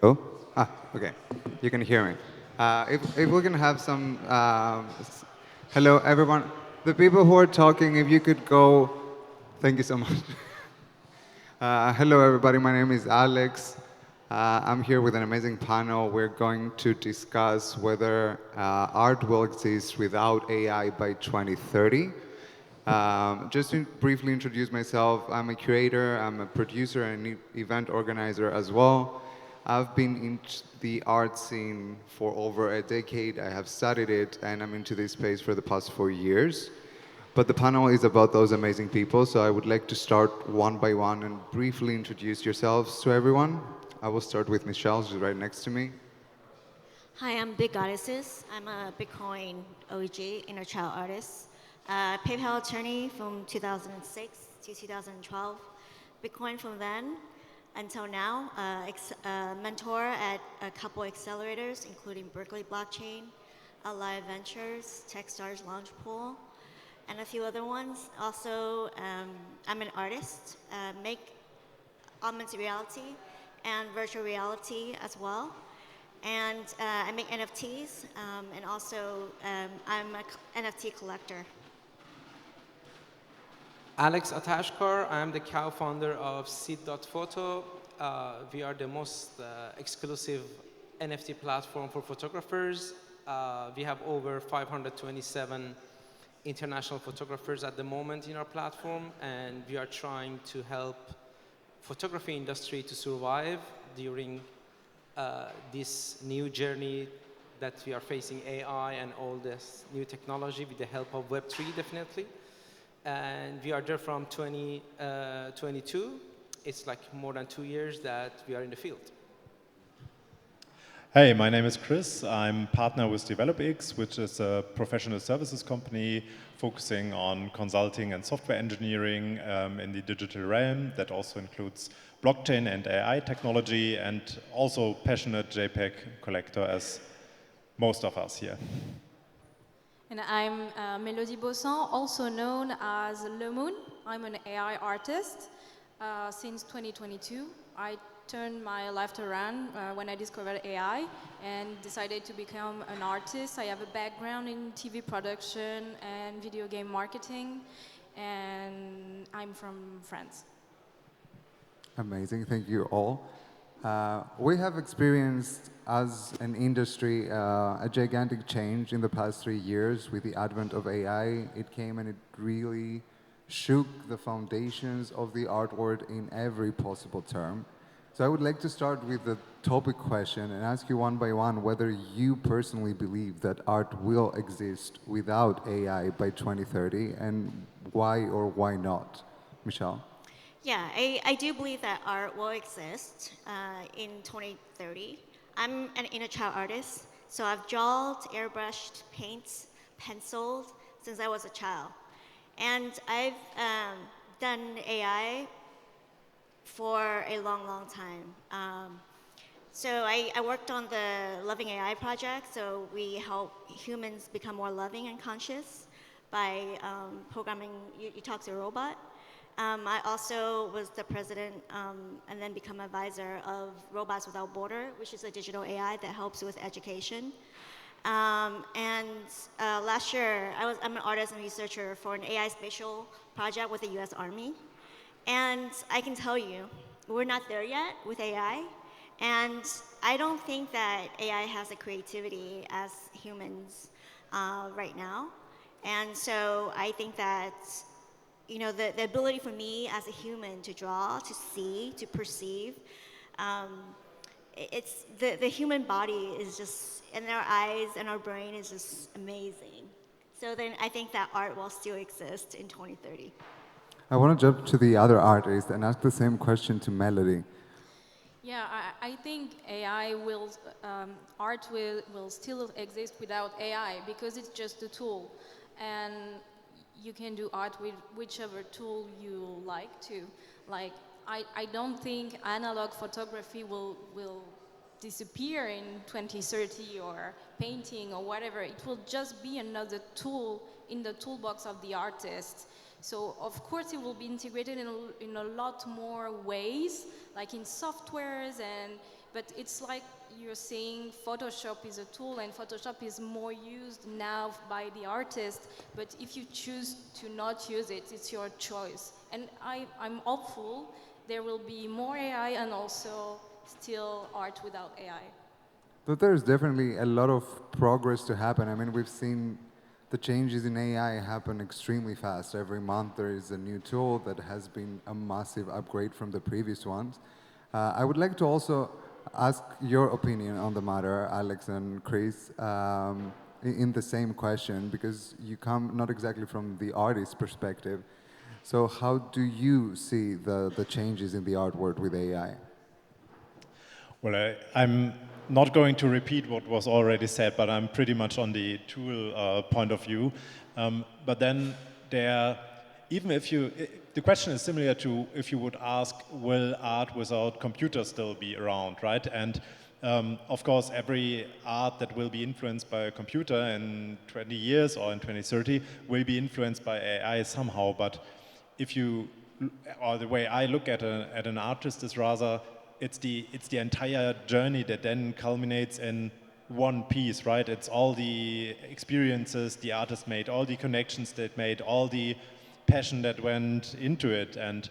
Oh, okay. You can hear me. If we can have some, hello everyone. The people who are talking, if you could go, thank you so much. Hello everybody, my name is Alex. I'm here with an amazing panel. We're going to discuss whether art will exist without AI by 2030. Just to briefly introduce myself, I'm a curator, I'm a producer and event organizer as well. I've been in the art scene for over a decade. I have studied it and I'm into this space for the past 4 years. But the panel is about those amazing people, so I would like to start one by one and briefly introduce yourselves to everyone. I will start with Michelle, she's right next to me. Hi, I'm Bitgoddesses. I'm a Bitcoin OG, inner child artist. PayPal attorney from 2006 to 2012. Bitcoin from then until now. Mentor at a couple accelerators, including Berkeley Blockchain, Live Ventures, Techstars Launch Pool, and a few other ones. Also, I'm an artist, make augmented reality and virtual reality as well. And I make NFTs, and also I'm an NFT collector. Alex Atashkar, I am the co-founder of Seed.photo. We are the most exclusive NFT platform for photographers. We have over 527 international photographers at the moment in our platform, and we are trying to help photography industry to survive during this new journey that we are facing, AI and all this new technology, with the help of Web3 definitely. And we are there from 2022. It's like more than 2 years that we are in the field. Hey, my name is Chris. I'm partner with DevelopX, which is a professional services company focusing on consulting and software engineering in the digital realm. That also includes blockchain and AI technology, and also passionate JPEG collector as most of us here. And I'm Melody Bossan, also known as Le Moon. I'm an AI artist. Since 2022, I turned my life around when I discovered AI and decided to become an artist. I have a background in TV production and video game marketing, and I'm from France. Amazing, thank you all. We have experienced as an industry a gigantic change in the past 3 years with the advent of AI. It came and it really shook the foundations of the art world in every possible term. So I would like to start with the topic question and ask you one by one whether you personally believe that art will exist without AI by 2030 and why or why not. Michelle? Yeah, I do believe that art will exist in 2030. I'm an inner child artist, so I've drawn, airbrushed, paints, penciled since I was a child. And I've done AI for a long, long time. So I worked on the Loving AI project, so we help humans become more loving and conscious by programming, you talk to a robot. I also was the president and then become advisor of Robots Without Border, which is a digital AI that helps with education. Last year, I'm an artist and researcher for an AI spatial project with the US Army. And I can tell you, we're not there yet with AI. And I don't think that AI has the creativity as humans right now. And so I think that the ability for me as a human to draw, to see, to perceive, it's the human body is just, and our eyes and our brain is just amazing. So then I think that art will still exist in 2030. I want to jump to the other artist and ask the same question to Melody. Yeah, I think art will still exist without AI because it's just a tool. And you can do art with whichever tool you like to. Like, I don't think analog photography will disappear in 2030 or painting or whatever. It will just be another tool in the toolbox of the artist. So of course it will be integrated in a lot more ways, like in softwares, but it's like you're saying Photoshop is a tool and Photoshop is more used now by the artist, but if you choose to not use it, it's your choice. And I'm hopeful there will be more AI and also still art without AI. But there's definitely a lot of progress to happen. I mean, we've seen the changes in AI happen extremely fast. Every month there is a new tool that has been a massive upgrade from the previous ones. I would like to also ask your opinion on the matter, Alex and Chris, in the same question, because you come not exactly from the artist's perspective. So how do you see the changes in the art world with AI? Well, I'm not going to repeat what was already said, but I'm pretty much on the tool point of view. But then even if the question is similar to if you would ask, will art without computers still be around, right? And of course, every art that will be influenced by a computer in 20 years or in 2030 will be influenced by AI somehow. But or the way I look at an artist is rather, it's the entire journey that then culminates in one piece, right? It's all the experiences the artist made, all the connections that made, all the passion that went into it. And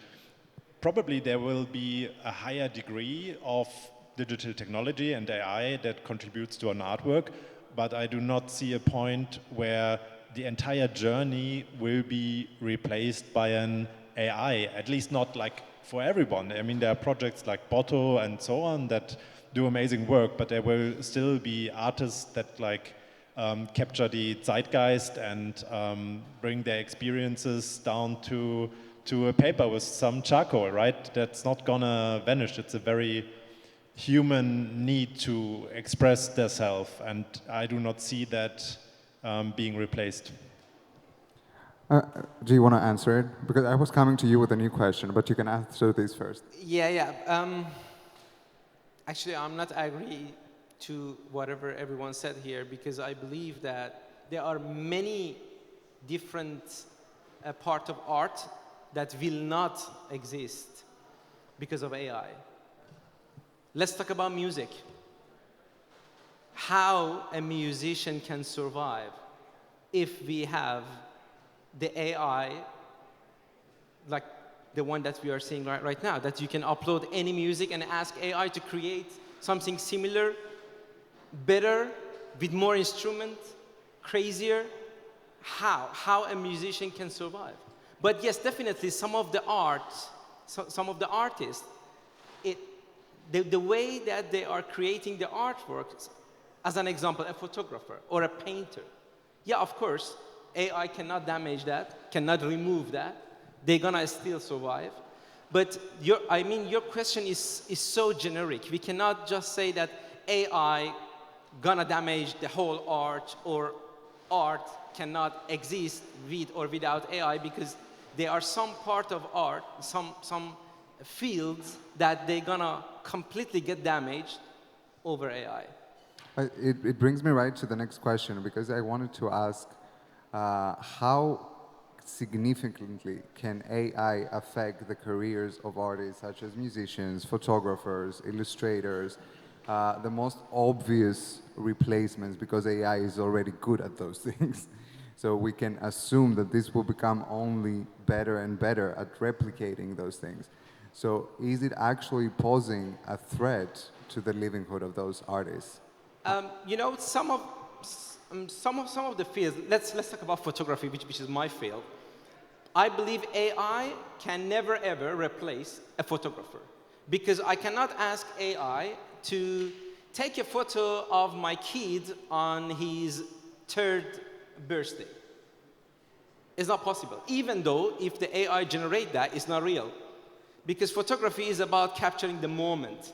probably there will be a higher degree of digital technology and AI that contributes to an artwork, but I do not see a point where the entire journey will be replaced by an AI, at least not like for everyone. I mean, there are projects like Botto and so on that do amazing work, but there will still be artists that capture the zeitgeist and bring their experiences down to a paper with some charcoal, right? That's not gonna vanish. It's a very human need to express themselves, and I do not see that being replaced. Do you want to answer it? Because I was coming to you with a new question, but you can answer this first. Yeah. Actually, I'm not agree to whatever everyone said here, because I believe that there are many different part of art that will not exist because of AI. Let's talk about music. How a musician can survive if we have the AI, like the one that we are seeing right now, that you can upload any music and ask AI to create something similar, better, with more instrument, crazier. How a musician can survive. But yes, definitely some of the artists, the way that they are creating the artworks, as an example, a photographer or a painter. Yeah, of course, AI cannot damage that, cannot remove that. They're gonna still survive. But your question is so generic. We cannot just say that AI gonna damage the whole art, or art cannot exist with or without AI, because there are some part of art, some fields that they're gonna completely get damaged over AI. It brings me right to the next question, because I wanted to ask how significantly can AI affect the careers of artists such as musicians, photographers, illustrators, the most obvious replacements, because AI is already good at those things. So we can assume that this will become only better and better at replicating those things. So is it actually posing a threat to the livelihood of those artists? Some of the fields. Let's talk about photography, which is my field. I believe AI can never ever replace a photographer, because I cannot ask AI to take a photo of my kid on his 3rd birthday. It's not possible, even though if the AI generate that, it's not real. Because photography is about capturing the moment.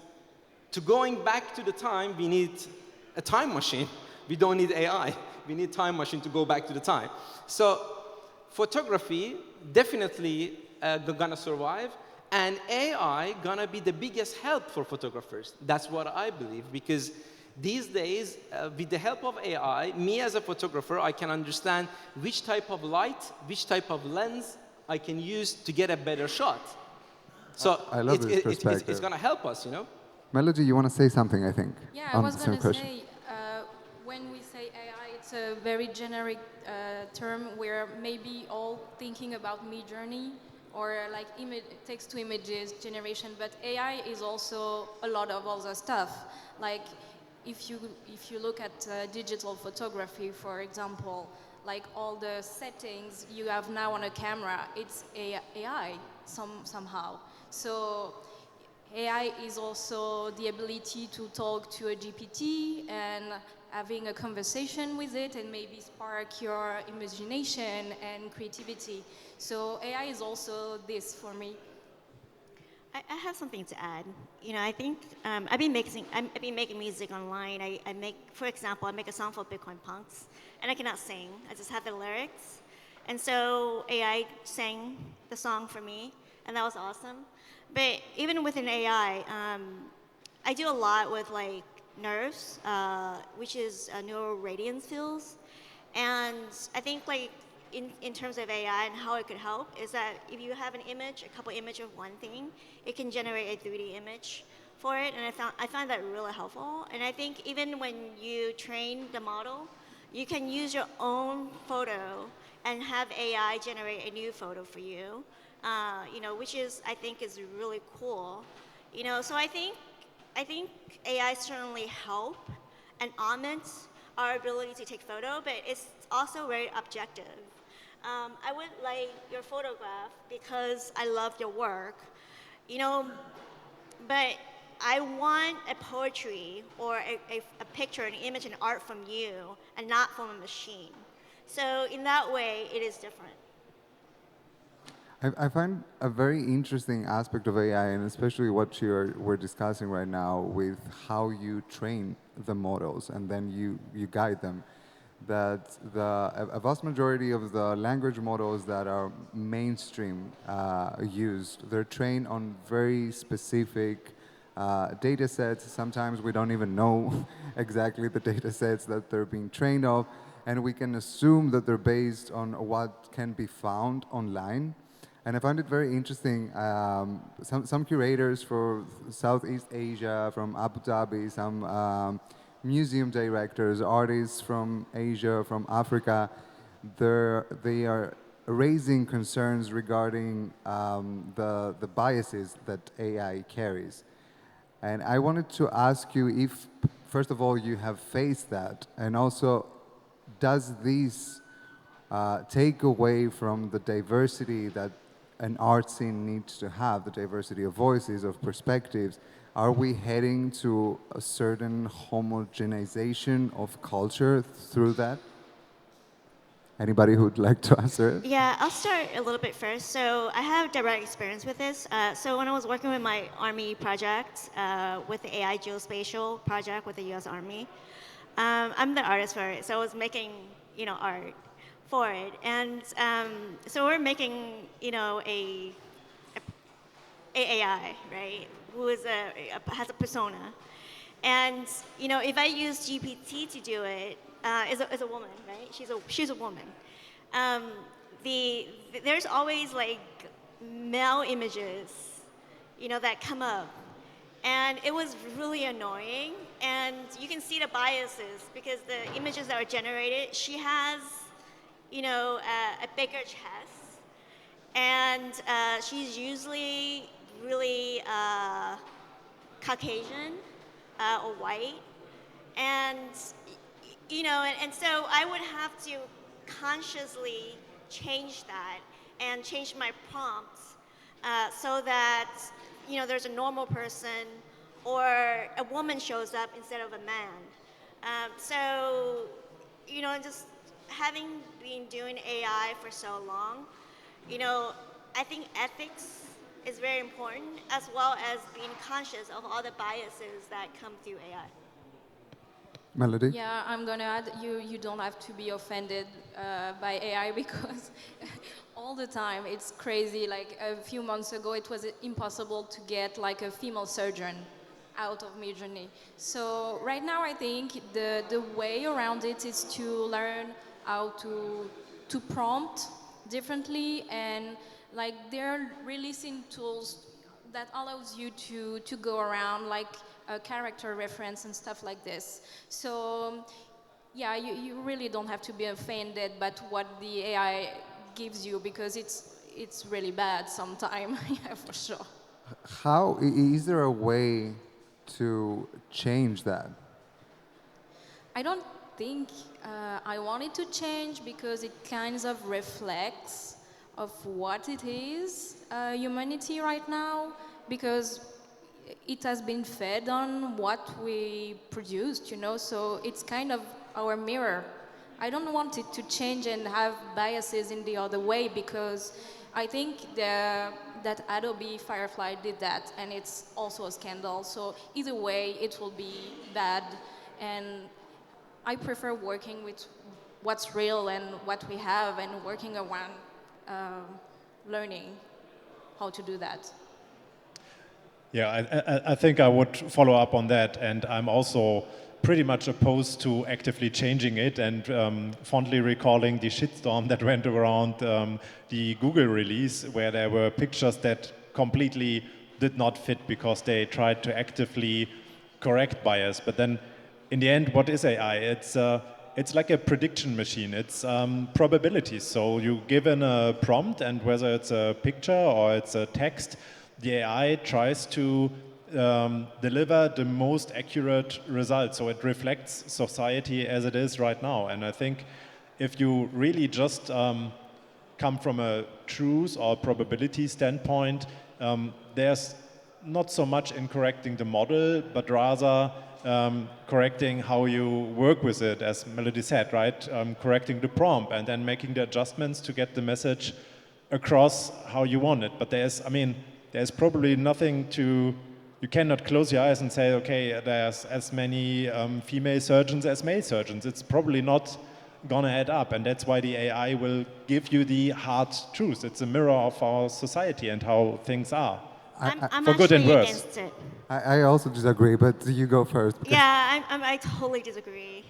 To going back to the time, we need a time machine. We don't need AI. We need time machine to go back to the time. So photography definitely gonna survive, and AI gonna be the biggest help for photographers. That's what I believe, because these days, with the help of AI, me as a photographer, I can understand which type of light, which type of lens I can use to get a better shot. So I love this perspective. it's going to help us, you know? Melody, you want to say something, I think, Yeah, I on was the same going to question. say, when we say AI, it's a very generic term where maybe all thinking about Midjourney or like text to images generation, but AI is also a lot of other stuff. Like if you look at digital photography, for example, like all the settings you have now on a camera, it's AI somehow. So AI is also the ability to talk to a GPT and having a conversation with it and maybe spark your imagination and creativity. So AI is also this for me. I have something to add. You know, I think I've been making music online. I make, for example, I make a song for Bitcoin punks, and I cannot sing. I just have the lyrics, and so AI sang the song for me, and that was awesome. But even within AI, I do a lot with like nerves, which is neural radiance fields, and I think like in terms of AI and how it could help is that if you have an image, a couple image of one thing, it can generate a 3D image for it, and I find that really helpful. And I think even when you train the model, you can use your own photo and have AI generate a new photo for you, you know, which is I think is really cool. You know, so I think AI certainly help and augments our ability to take photo, but it's also very objective. I would like your photograph because I love your work, you know, but I want a poetry or a picture, an image, an art from you and not from a machine. So in that way, it is different. I find a very interesting aspect of AI, and especially what we're discussing right now with how you train the models and then you guide them, that a vast majority of the language models that are mainstream used, they're trained on very specific data sets. Sometimes we don't even know exactly the data sets that they're being trained of, and we can assume that they're based on what can be found online. And I find it very interesting. Some curators for Southeast Asia, from Abu Dhabi, some museum directors, artists from Asia, from Africa, they are raising concerns regarding the biases that AI carries. And I wanted to ask you if, first of all, you have faced that, and also, does this take away from the diversity that an art scene needs to have, the diversity of voices, of perspectives? Are we heading to a certain homogenization of culture through that? Anybody who'd like to answer it? Yeah, I'll start a little bit first. So I have direct experience with this. So when I was working with my Army project, with the AI geospatial project with the U.S. Army, I'm the artist for it. So I was making, you know, art for it, and so we're making, you know, a AI, right? Who is has a persona, and you know, if I use GPT to do it, is a woman, right? She's a woman. Um, there's always like male images, you know, that come up, and it was really annoying. And you can see the biases because the images that are generated, she has, you know, a bigger chest, and she's usually really Caucasian or white, and you know, and so I would have to consciously change that and change my prompts so that you know there's a normal person or a woman shows up instead of a man. So you know, just having been doing AI for so long, you know, I think ethics is very important as well as being conscious of all the biases that come through AI. Melody? Yeah, I'm gonna add, you don't have to be offended by AI because all the time it's crazy. Like a few months ago, it was impossible to get like a female surgeon out of Midjourney. So right now, I think the way around it is to learn how to prompt differently, and like they're releasing tools that allows you to go around, like a character reference and stuff like this. So yeah, you really don't have to be offended by what the AI gives you, because it's really bad sometimes. Yeah, for sure. Is there a way to change that? I don't think I want it to change, because it kind of reflects of what it is, humanity right now, because it has been fed on what we produced, you know, so it's kind of our mirror. I don't want it to change and have biases in the other way, because I think that Adobe Firefly did that, and it's also a scandal. So either way, it will be bad, and I prefer working with what's real and what we have, and working around learning how to do that. Yeah, I think I would follow up on that, and I'm also pretty much opposed to actively changing it, and fondly recalling the shitstorm that went around the Google release, where there were pictures that completely did not fit because they tried to actively correct bias. But then, in the end, what is AI? It's like a prediction machine. It's probabilities. So you give in a prompt, and whether it's a picture or it's a text, the AI tries to deliver the most accurate result. So it reflects society as it is right now. And I think if you really just come from a truth or probability standpoint, there's not so much in correcting the model, but rather correcting how you work with it, as Melody said, right? Correcting the prompt and then making the adjustments to get the message across how you want it. But there's probably nothing to, you cannot close your eyes and say, okay, there's as many female surgeons as male surgeons. It's probably not gonna add up, and that's why the AI will give you the hard truth. It's a mirror of our society and how things are. I'm for good and actually worse. against it. I also disagree, but you go first. Because Yeah, I totally disagree.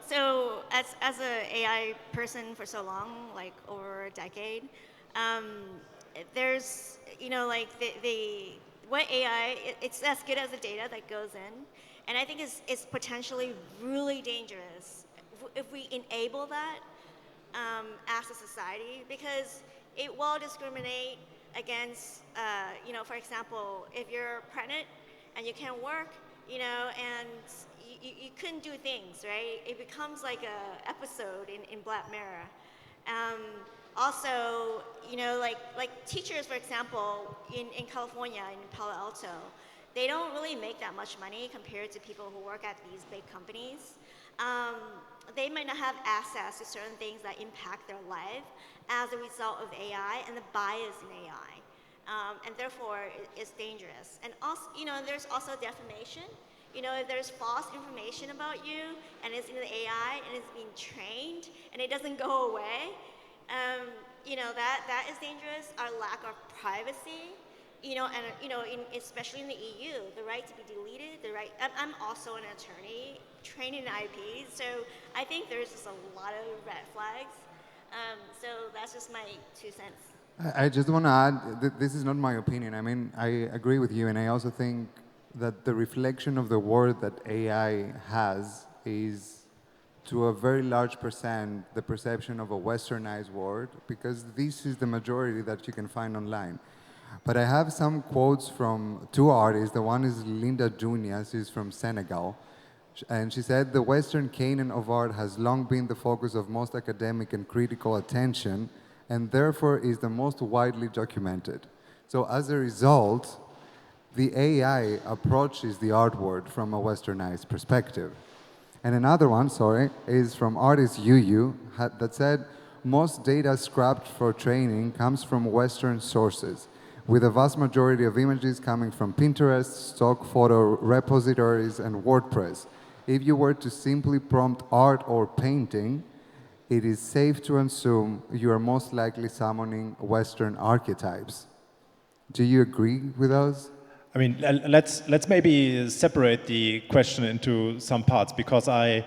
So as a AI person for so long, like over a decade, there's, you know, like what AI, it's as good as the data that goes in, and I think it's potentially really dangerous if we enable that as a society, because it will discriminate against, you know, for example, if you're pregnant and you can't work, you know, and you couldn't do things, right? It becomes like a episode in Black Mirror. Also, you know, like teachers, for example, in California, in Palo Alto, they don't really make that much money compared to people who work at these big companies. They might not have access to certain things that impact their life as a result of AI and the bias in AI. And therefore, it's dangerous. And also, you know, there's also defamation. You know, if there's false information about you, and it's in the AI, and it's being trained, and it doesn't go away, you know, that is dangerous. Our lack of privacy, you know, and you know, especially in the EU, the right to be deleted, the right. I'm also an attorney trained in IP, so I think there's just a lot of red flags. So that's just my 2 cents. I just want to add that this is not my opinion. I mean, I agree with you, and I also think that the reflection of the world that AI has is, to a very large percent, the perception of a westernized world, because this is the majority that you can find online. But I have some quotes from 2 artists. The one is Linda Junias, she's from Senegal. And she said, the Western canon of art has long been the focus of most academic and critical attention, and therefore is the most widely documented. So as a result, the AI approaches the art world from a westernized perspective. And another one, sorry, is from artist Yu that said, most data scrapped for training comes from Western sources, with a vast majority of images coming from Pinterest, stock photo repositories, and WordPress. If you were to simply prompt art or painting, it is safe to assume you are most likely summoning Western archetypes. Do you agree with us? I mean, let's maybe separate the question into some parts, because I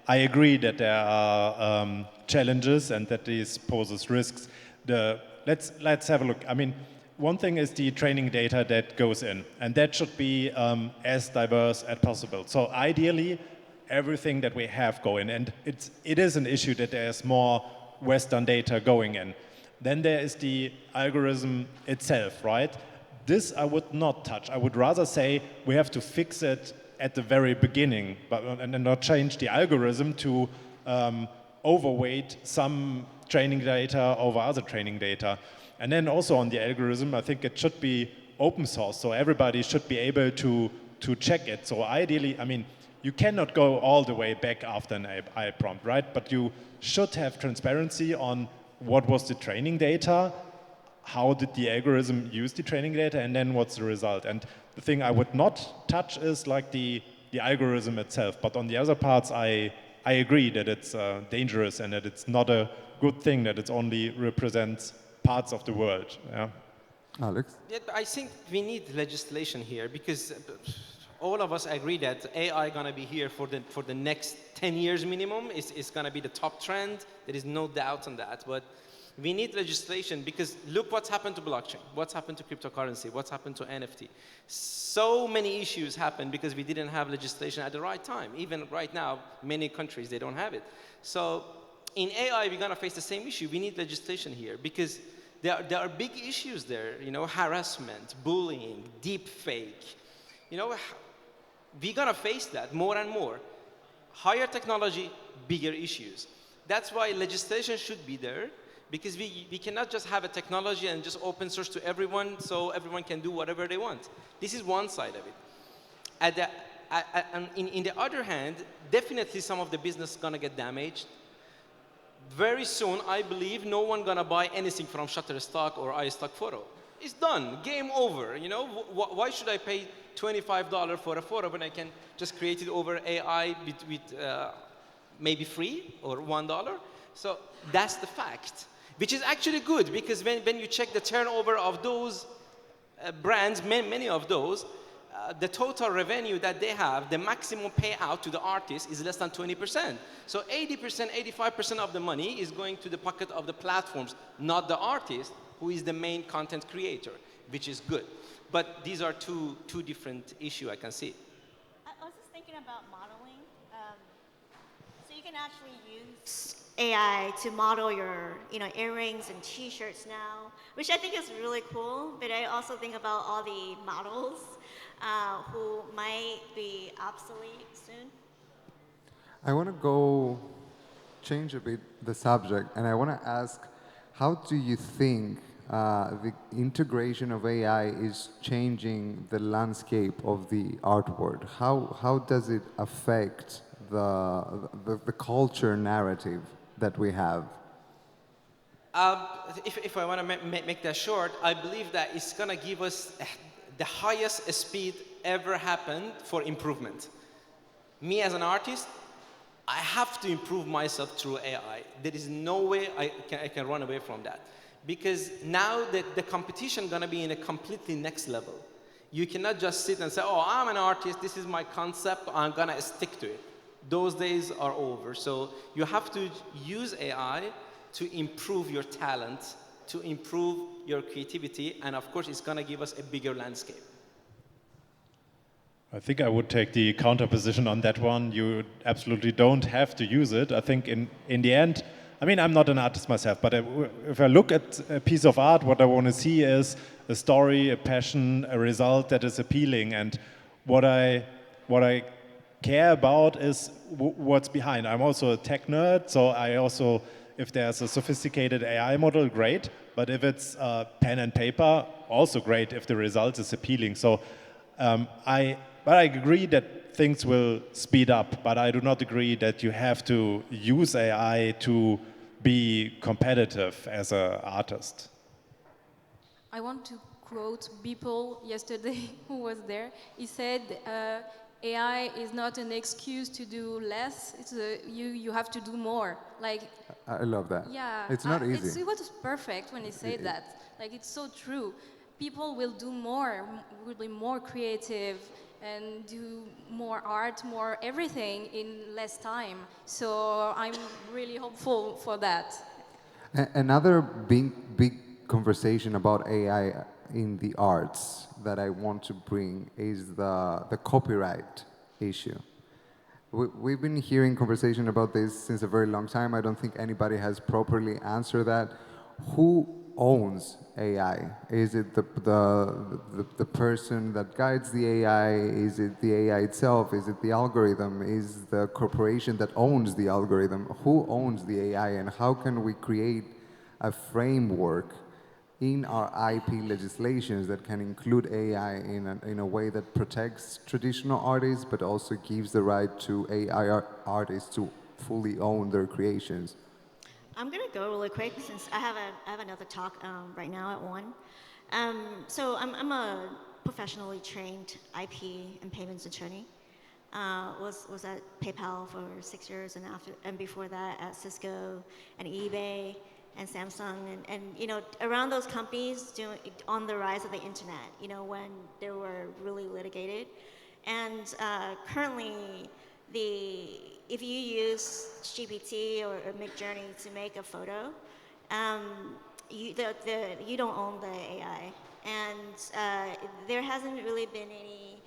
agree that there are challenges and that this poses risks. let's have a look. I mean, one thing is the training data that goes in, and that should be as diverse as possible. So ideally, everything that we have go in, and it is an issue that there's more Western data going in. Then there is the algorithm itself, right? This I would not touch. I would rather say we have to fix it at the very beginning, and not change the algorithm to overweight some training data over other training data. And then also on the algorithm, I think it should be open source, so everybody should be able to check it. So ideally, I mean, you cannot go all the way back after an AI prompt, right? But you should have transparency on what was the training data, how did the algorithm use the training data, and then what's the result. And the thing I would not touch is like the algorithm itself. But on the other parts, I agree that it's dangerous and that it's not a good thing, that it only represents parts of the world. Yeah. Alex? Yeah, but I think we need legislation here because all of us agree that AI gonna be here for the next 10 years minimum. It's gonna be the top trend. There is no doubt on that. But we need legislation because look what's happened to blockchain, what's happened to cryptocurrency, what's happened to NFT. So many issues happened because we didn't have legislation at the right time. Even right now, many countries, they don't have it. So in AI, we're gonna face the same issue. We need legislation here because there are big issues there, you know, harassment, bullying, deep fake. You know, we're gonna face that more and more. Higher technology, bigger issues. That's why legislation should be there, because we cannot just have a technology and just open source to everyone so everyone can do whatever they want. This is one side of it. In the other hand, definitely some of the business is gonna get damaged. Very soon, I believe no one gonna buy anything from Shutterstock or iStock Photo. It's done, game over, you know? Why should I pay $25 for a photo when I can just create it over AI with maybe free or $1? So that's the fact, which is actually good because when you check the turnover of those brands, many of those, the total revenue that they have, the maximum payout to the artist is less than 20%. So 80%, 85% of the money is going to the pocket of the platforms, not the artist, who is the main content creator, which is good. But these are two different issues I can see. I was just thinking about modeling. So you can actually use AI to model your, earrings and T-shirts now, which I think is really cool. But I also think about all the models who might be obsolete soon. I want to go change a bit the subject, and I want to ask, how do you think the integration of AI is changing the landscape of the art world? How does it affect the culture narrative that we have? If I want to make that short, I believe that it's going to give us the highest speed ever happened for improvement. Me as an artist, I have to improve myself through AI. There is no way I can run away from that. Because now the competition is going to be in a completely next level. You cannot just sit and say, oh, I'm an artist, this is my concept, I'm going to stick to it. Those days are over. So you have to use AI to improve your talent, to improve your creativity, and of course, it's going to give us a bigger landscape. I think I would take the counter position on that one. You absolutely don't have to use it. I think in the end, I mean, I'm not an artist myself, but if I look at a piece of art, what I want to see is a story, a passion, a result that is appealing. And what I care about is what's behind. I'm also a tech nerd, so I also, if there's a sophisticated AI model, great. But if it's pen and paper, also great if the result is appealing. So but I agree that things will speed up, but I do not agree that you have to use AI to be competitive as an artist. I want to quote Beeple yesterday, who was there. He said, AI is not an excuse to do less. It's you have to do more. Like, I love that. yeah, It's not easy. It was perfect when he said that. Like, it's so true. People will do more, will be more creative, and do more art, more everything in less time. So I'm really hopeful for that. Another big conversation about AI in the arts that I want to bring is the copyright issue. We've been hearing conversation about this since a very long time. I don't think anybody has properly answered that. Who owns AI? Is it the person that guides the AI? Is it the AI itself? Is it the algorithm? Is the corporation that owns the algorithm? Who owns the AI, and how can we create a framework in our IP legislations that can include AI in a way that protects traditional artists, but also gives the right to AI artists to fully own their creations? I'm gonna go really quick since I have another talk right now at 1. So I'm a professionally trained IP and payments attorney. Was at PayPal for 6 years, and before that at Cisco and eBay and Samsung, and around those companies on the rise of the internet, when they were really litigated, and currently if you use GPT or Midjourney to make a photo, you don't own the AI, and there hasn't really been any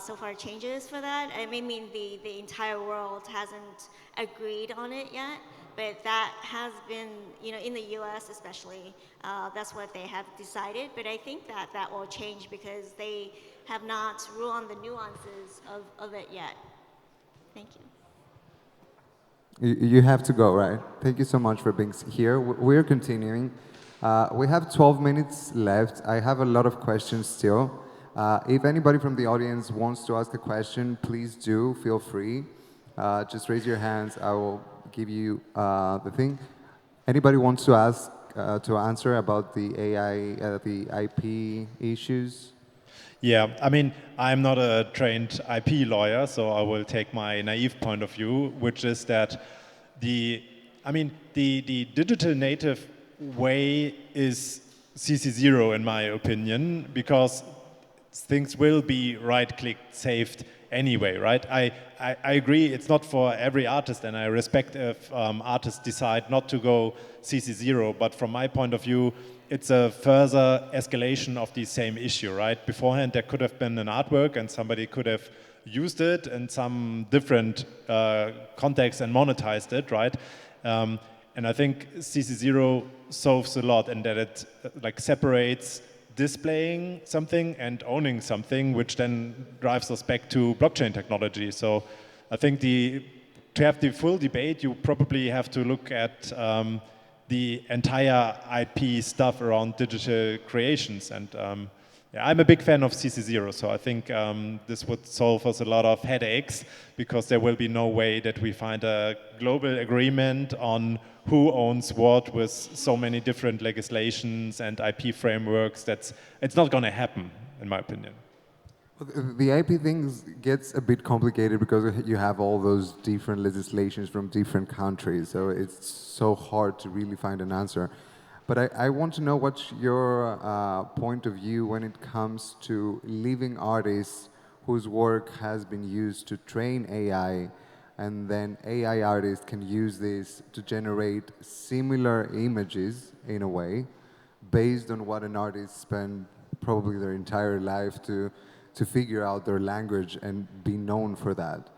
so far changes for that. I mean, the entire world hasn't agreed on it yet, but that has been, in the US especially, that's what they have decided. But I think that will change because they have not ruled on the nuances of it yet. Thank you. You have to go, right? Thank you so much for being here. We're continuing. We have 12 minutes left. I have a lot of questions still. If anybody from the audience wants to ask a question, please do. Feel free. Just raise your hands. I will give you the thing. Anybody wants to ask to answer about the AI, the IP issues? Yeah, I mean, I'm not a trained IP lawyer, so I will take my naive point of view, which is that the digital native way is CC0 in my opinion, because things will be right-clicked saved anyway, right? I agree it's not for every artist, and I respect if artists decide not to go CC0, but from my point of view, it's a further escalation of the same issue, right? Beforehand, there could have been an artwork and somebody could have used it in some different context and monetized it, right? And I think CC0 solves a lot in that it separates displaying something and owning something, which then drives us back to blockchain technology. So I think to have the full debate, you probably have to look at the entire IP stuff around digital creations. And yeah, I'm a big fan of CC0, so I think this would solve us a lot of headaches, because there will be no way that we find a global agreement on who owns what with so many different legislations and IP frameworks. It's not going to happen, in my opinion. The IP thing gets a bit complicated because you have all those different legislations from different countries, so it's so hard to really find an answer. But I want to know what's your point of view when it comes to living artists whose work has been used to train AI, and then AI artists can use this to generate similar images in a way, based on what an artist spent probably their entire life to figure out their language and be known for that.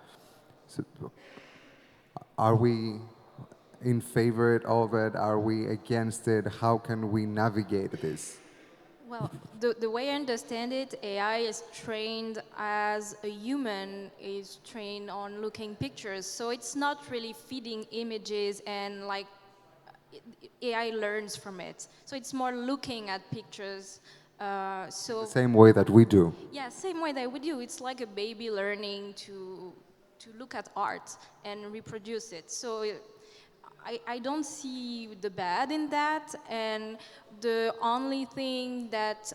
So, are we in favor of it? Are we against it? How can we navigate this? Well, the way I understand it, AI is trained as a human is trained on looking pictures. So it's not really feeding images and AI learns from it. So it's more looking at pictures. The same way that we do. Yeah, same way that we do. It's like a baby learning to look at art and reproduce it. So I don't see the bad in that, and the only thing that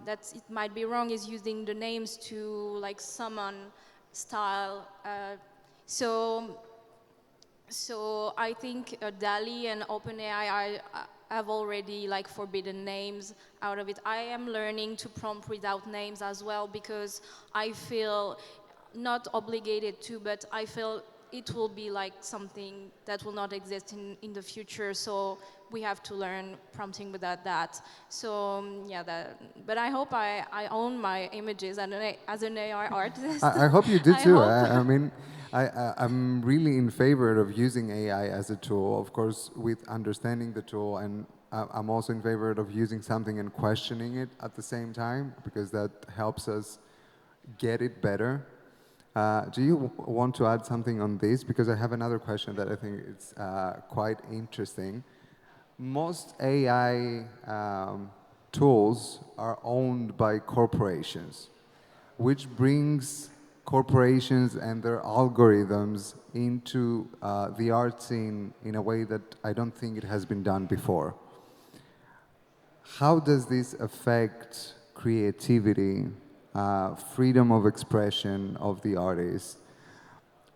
it might be wrong is using the names to summon style. So I think DALL-E and OpenAI have already forbidden names out of it. I am learning to prompt without names as well, because I feel not obligated to, but I feel it will be like something that will not exist in the future. So we have to learn prompting without that. So yeah, but I hope I own my images as an AI artist. I hope you do I too. hope. I mean, I'm really in favor of using AI as a tool, of course, with understanding the tool, and I'm also in favor of using something and questioning it at the same time, because that helps us get it better. Do you want to add something on this? Because I have another question that I think is quite interesting. Most AI tools are owned by corporations, which brings corporations and their algorithms into the art scene in a way that I don't think it has been done before. How does this affect creativity, freedom of expression of the artist?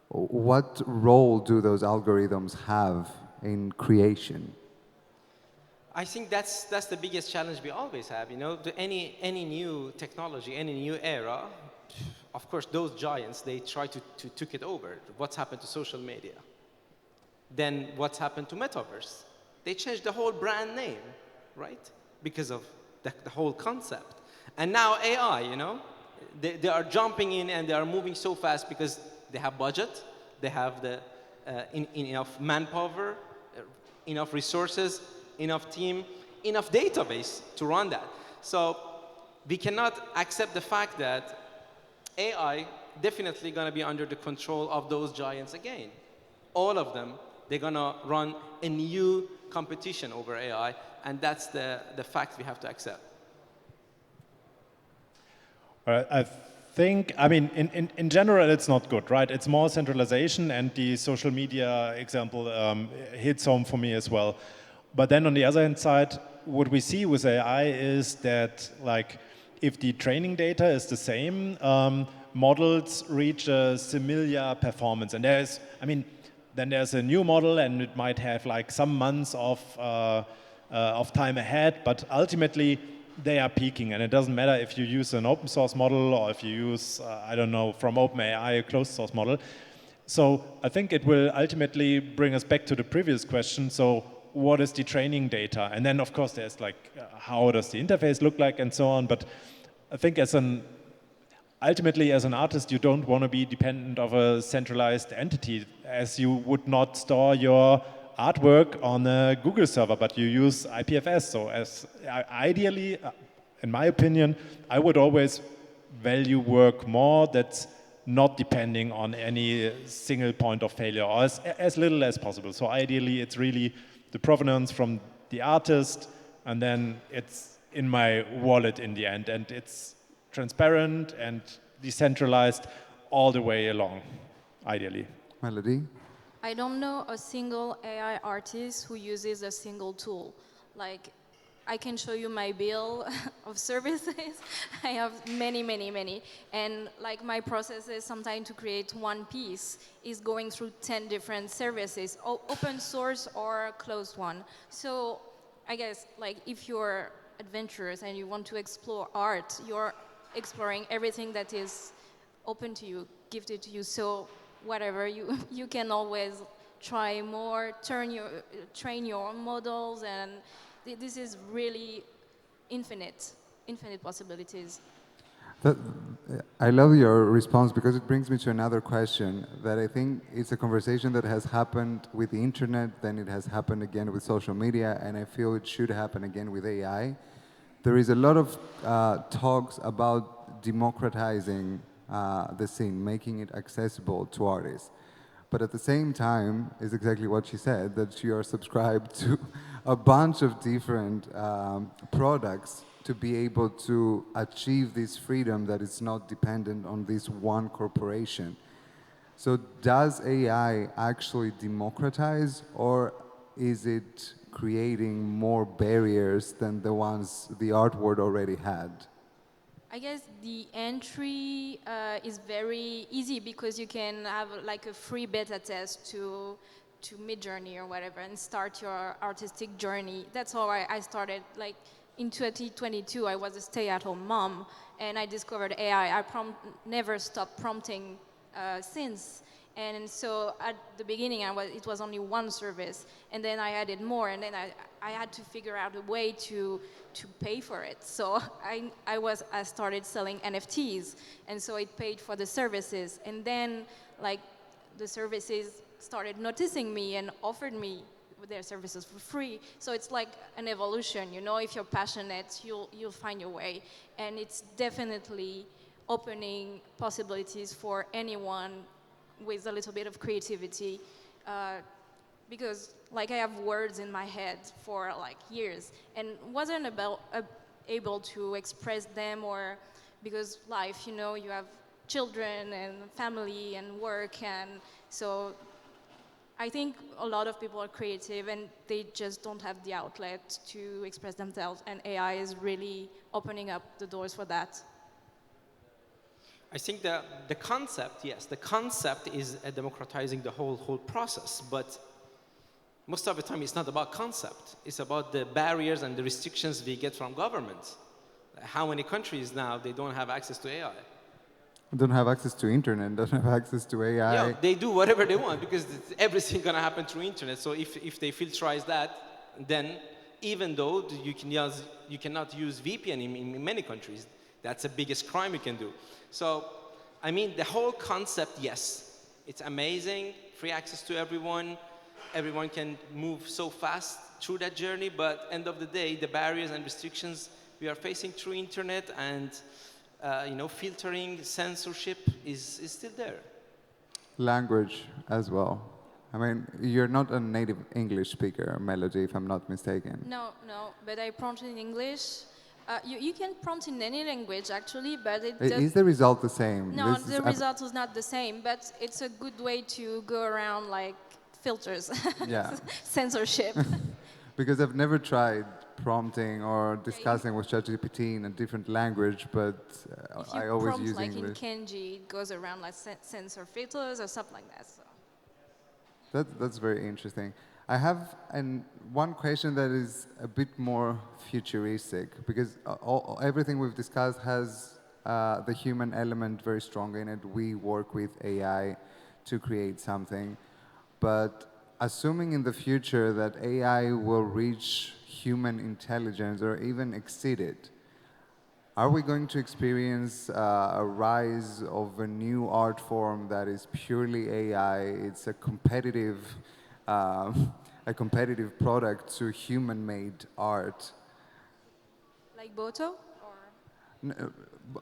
What role do those algorithms have in creation? I think that's the biggest challenge we always have. You know, any new technology, any new era, of course, those giants, they try to took it over. What's happened to social media? Then what's happened to metaverse? They changed the whole brand name, right? Because of the whole concept. And now AI, you know, they are jumping in and they are moving so fast because they have budget, they have the enough manpower, enough resources, enough team, enough database to run that. So we cannot accept the fact that AI definitely going to be under the control of those giants again. All of them, they're going to run a new competition over AI, and that's the fact we have to accept. I think, I mean, in general, it's not good, right? It's more centralization, and the social media example hits home for me as well. But then on the other hand side, what we see with AI is that, like, if the training data is the same, models reach a similar performance. And there's, I mean, then there's a new model, and it might have like some months of time ahead, but ultimately they are peaking. And it doesn't matter if you use an open source model or if you use, I don't know, from OpenAI, a closed source model. So I think it will ultimately bring us back to the previous question. So what is the training data? And then, of course, there's like, how does the interface look like and so on. But I think ultimately, as an artist, you don't want to be dependent of a centralized entity, as you would not store your artwork on a Google server, but you use IPFS. So ideally, in my opinion, I would always value work more that's not depending on any single point of failure, or as little as possible. So ideally, it's really the provenance from the artist, and then it's in my wallet in the end, and it's transparent and decentralized all the way along, ideally. Melody? I don't know a single AI artist who uses a single tool. Like, I can show you my bill of services. I have many, many, many. And like my process is sometimes to create one piece is going through 10 different services, open source or closed one. So I guess like if you're adventurous and you want to explore art, you're exploring everything that is open to you, gifted to you. So whatever, you can always try more, train your own models, and this is really infinite possibilities. I love your response, because it brings me to another question that I think it's a conversation that has happened with the internet, then it has happened again with social media, and I feel it should happen again with AI. There is a lot of talks about democratizing the scene, making it accessible to artists. But at the same time, is exactly what she said, that you are subscribed to a bunch of different products to be able to achieve this freedom that is not dependent on this one corporation. So does AI actually democratize, or is it creating more barriers than the ones the art world already had? I guess the entry is very easy because you can have like a free beta test to Midjourney or whatever and start your artistic journey. That's how I started. Like in 2022, I was a stay-at-home mom and I discovered AI. I never stopped prompting since. And so at the beginning, it was only one service, and then I added more, and then I had to figure out a way to pay for it. So I started selling NFTs, and so it paid for the services. And then like the services started noticing me and offered me their services for free. So it's like an evolution, you know. If you're passionate, you'll find your way, and it's definitely opening possibilities for anyone with a little bit of creativity, because like I have words in my head for like years and wasn't able to express them, or because life, you know, you have children and family and work, and so I think a lot of people are creative and they just don't have the outlet to express themselves, and AI is really opening up the doors for that. I think that the concept, yes, the concept is democratizing the whole process, but most of the time it's not about concept. It's about the barriers and the restrictions we get from governments. How many countries now, they don't have access to AI? Don't have access to internet, don't have access to AI. Yeah, they do whatever they want because everything's gonna happen through internet. So if they filterize that, then even though you cannot use VPN in many countries, that's the biggest crime you can do. So, I mean, the whole concept, yes, it's amazing, free access to everyone. Everyone can move so fast through that journey, but end of the day, the barriers and restrictions we are facing through internet and you know, filtering, censorship is still there. Language as well. I mean, you're not a native English speaker, Melody, if I'm not mistaken. No, but I prompt in English. You can prompt in any language, actually, but Is the result the same? No, the result is not the same, but it's a good way to go around, like, filters, Yeah. censorship. Because I've never tried prompting or discussing with ChatGPT in a different language, but I always If you use prompt, like English. in Kenji, it goes around, like, censor filters or something like that, so. That's very interesting. I have one question that is a bit more futuristic, because everything we've discussed has the human element very strong in it. We work with AI to create something. But assuming in the future that AI will reach human intelligence or even exceed it, are we going to experience a rise of a new art form that is purely AI? It's a competitive product to human-made art. Like Boto? Or?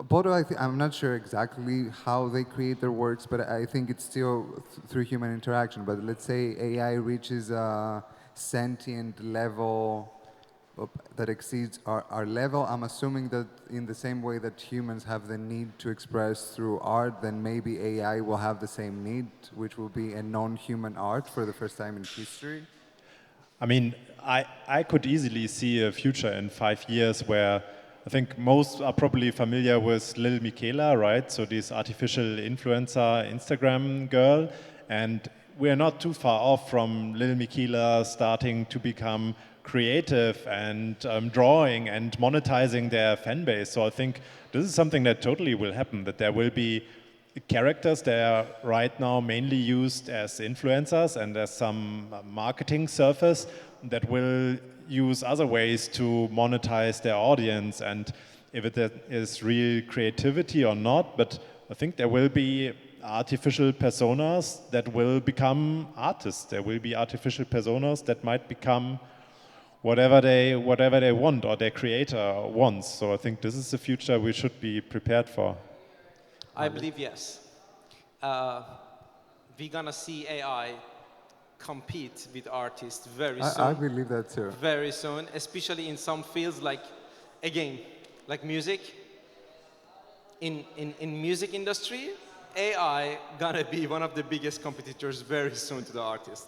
Bodo, I'm not sure exactly how they create their works, but I think it's still through human interaction. But let's say AI reaches a sentient level that exceeds our level. I'm assuming that in the same way that humans have the need to express through art, then maybe AI will have the same need, which will be a non-human art for the first time in history. I mean, I could easily see a future in 5 years where I think most are probably familiar with Lil Miquela, right? So this artificial influencer Instagram girl. And we're not too far off from Lil Miquela starting to become creative and drawing and monetizing their fan base. So I think this is something that totally will happen, that there will be characters that are right now mainly used as influencers and as some marketing surface that will use other ways to monetize their audience, and if it is real creativity or not. But I think there will be artificial personas that will become artists. There will be artificial personas that might become whatever they want or their creator wants. So I think this is the future we should be prepared for. I believe yes. We're gonna see AI compete with artists very soon. I believe that too. Very soon, especially in some fields like, again, like music. In music industry, AI gonna be one of the biggest competitors very soon to the artist.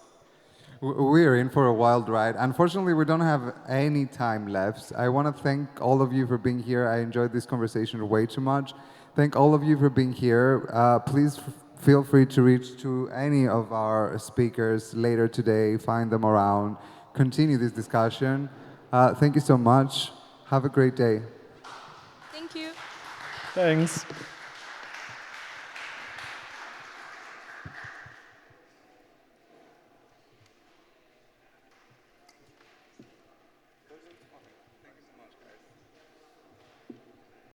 We're in for a wild ride. Unfortunately, we don't have any time left. I want to thank all of you for being here. I enjoyed this conversation way too much. Thank all of you for being here. Please feel free to reach to any of our speakers later today. Find them around. Continue this discussion. Thank you so much. Have a great day. Thank you. Thanks.